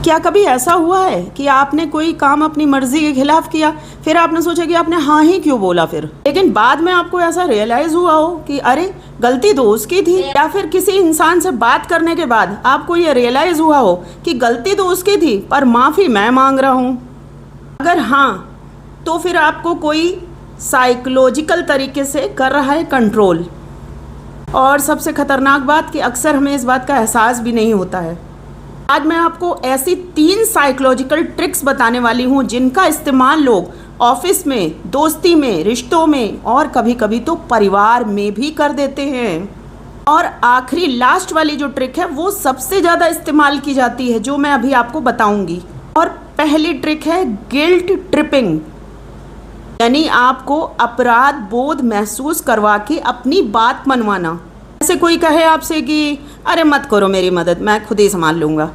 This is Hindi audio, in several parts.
क्या कभी ऐसा हुआ है कि आपने कोई काम अपनी मर्जी के खिलाफ किया, फिर आपने सोचा कि आपने हाँ ही क्यों बोला फिर, लेकिन बाद में आपको ऐसा रियलाइज हुआ हो कि अरे गलती तो उसकी थी, या फिर किसी इंसान से बात करने के बाद आपको ये रियलाइज हुआ हो कि गलती तो उसकी थी पर माफ़ी मैं मांग रहा हूँ? अगर हाँ, तो फिर आपको कोई साइकोलॉजिकल तरीके से कर रहा है कंट्रोल। और सबसे खतरनाक बात कि अक्सर हमें इस बात का एहसास भी नहीं होता है। आज मैं आपको ऐसी 3 साइकोलॉजिकल ट्रिक्स बताने वाली हूँ जिनका इस्तेमाल लोग ऑफिस में, दोस्ती में, रिश्तों में और कभी कभी तो परिवार में भी कर देते हैं। और आखिरी लास्ट वाली जो ट्रिक है वो सबसे ज़्यादा इस्तेमाल की जाती है, जो मैं अभी आपको बताऊंगी। और पहली ट्रिक है गिल्ट ट्रिपिंग, यानी आपको अपराध बोध महसूस करवा के अपनी बात मनवाना। जैसे कोई कहे आपसे कि अरे मत करो मेरी मदद, मैं खुद ही संभाल लूँगा,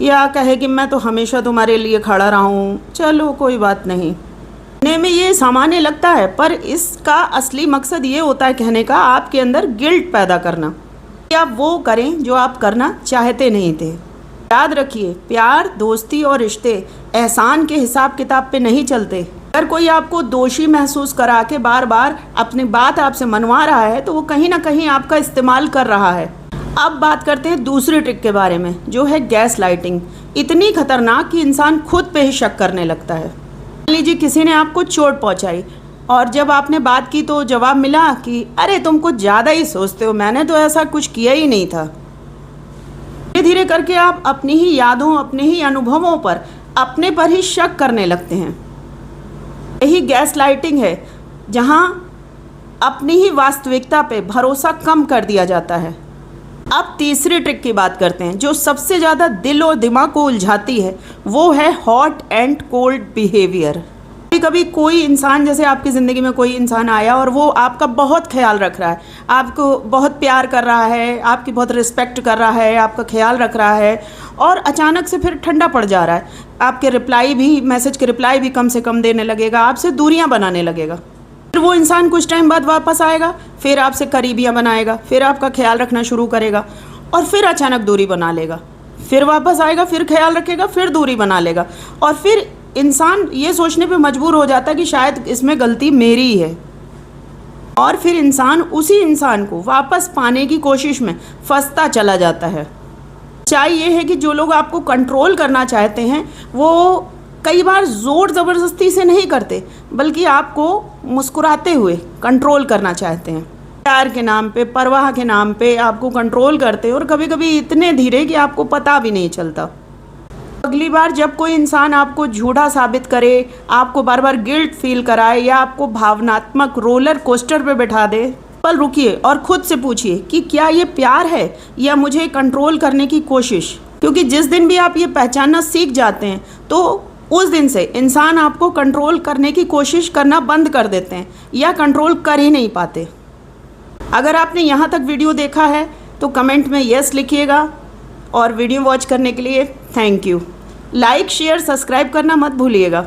या कहे कि मैं तो हमेशा तुम्हारे लिए खड़ा रहा हूँ, चलो कोई बात नहीं। कहने में ये सामान्य लगता है पर इसका असली मकसद ये होता है कहने का आपके अंदर गिल्ट पैदा करना कि आप वो करें जो आप करना चाहते नहीं थे। याद रखिए, प्यार, दोस्ती और रिश्ते एहसान के हिसाब किताब पे नहीं चलते। अगर कोई आपको दोषी महसूस करा के बार बार अपनी बात आपसे मनवा रहा है तो वो कहीं ना कहीं आपका इस्तेमाल कर रहा है। अब बात करते हैं दूसरी ट्रिक के बारे में, जो है गैस लाइटिंग। इतनी खतरनाक कि इंसान खुद पे ही शक करने लगता है। मान लीजिए किसी ने आपको चोट पहुंचाई और जब आपने बात की तो जवाब मिला कि अरे तुम कुछ ज़्यादा ही सोचते हो, मैंने तो ऐसा कुछ किया ही नहीं था। धीरे धीरे करके आप अपनी ही यादों, अपने ही अनुभवों पर, अपने पर ही शक करने लगते हैं। यही गैस लाइटिंग है, जहां अपनी ही वास्तविकता पे भरोसा कम कर दिया जाता है। अब तीसरी ट्रिक की बात करते हैं जो सबसे ज़्यादा दिल और दिमाग को उलझाती है, वो है हॉट एंड कोल्ड बिहेवियर। कभी कभी कोई इंसान, जैसे आपकी ज़िंदगी में कोई इंसान आया और वो आपका बहुत ख्याल रख रहा है, आपको बहुत प्यार कर रहा है, आपकी बहुत रिस्पेक्ट कर रहा है, आपका ख्याल रख रहा है, और अचानक से फिर ठंडा पड़ जा रहा है। आपके रिप्लाई भी, मैसेज के रिप्लाई भी कम से कम देने लगेगा, आपसे दूरियां बनाने लगेगा। फिर वो इंसान कुछ टाइम बाद वापस आएगा, फिर आपसे करीबियां बनाएगा, फिर आपका ख्याल रखना शुरू करेगा, और फिर अचानक दूरी बना लेगा। फिर वापस आएगा, फिर ख्याल रखेगा, फिर दूरी बना लेगा, और फिर इंसान ये सोचने पे मजबूर हो जाता है कि शायद इसमें गलती मेरी ही है। और फिर इंसान उसी इंसान को वापस पाने की कोशिश में फंसता चला जाता है। सच्चाई ये है कि जो लोग आपको कंट्रोल करना चाहते हैं वो कई बार ज़ोर ज़बरदस्ती से नहीं करते, बल्कि आपको मुस्कुराते हुए कंट्रोल करना चाहते हैं। प्यार के नाम पे, परवाह के नाम पे आपको कंट्रोल करते हैं, और कभी कभी इतने धीरे कि आपको पता भी नहीं चलता। अगली बार जब कोई इंसान आपको झूठा साबित करे, आपको बार बार गिल्ट फील कराए, या आपको भावनात्मक रोलर कोस्टर पे बैठा दे, पल रुकिए और खुद से पूछिए कि क्या ये प्यार है या मुझे कंट्रोल करने की कोशिश। क्योंकि जिस दिन भी आप ये पहचानना सीख जाते हैं तो उस दिन से इंसान आपको कंट्रोल करने की कोशिश करना बंद कर देते हैं या कंट्रोल कर ही नहीं पाते। अगर आपने यहाँ तक वीडियो देखा है तो कमेंट में यस लिखिएगा, और वीडियो वॉच करने के लिए thank you. Like, share, subscribe करना मत भूलिएगा।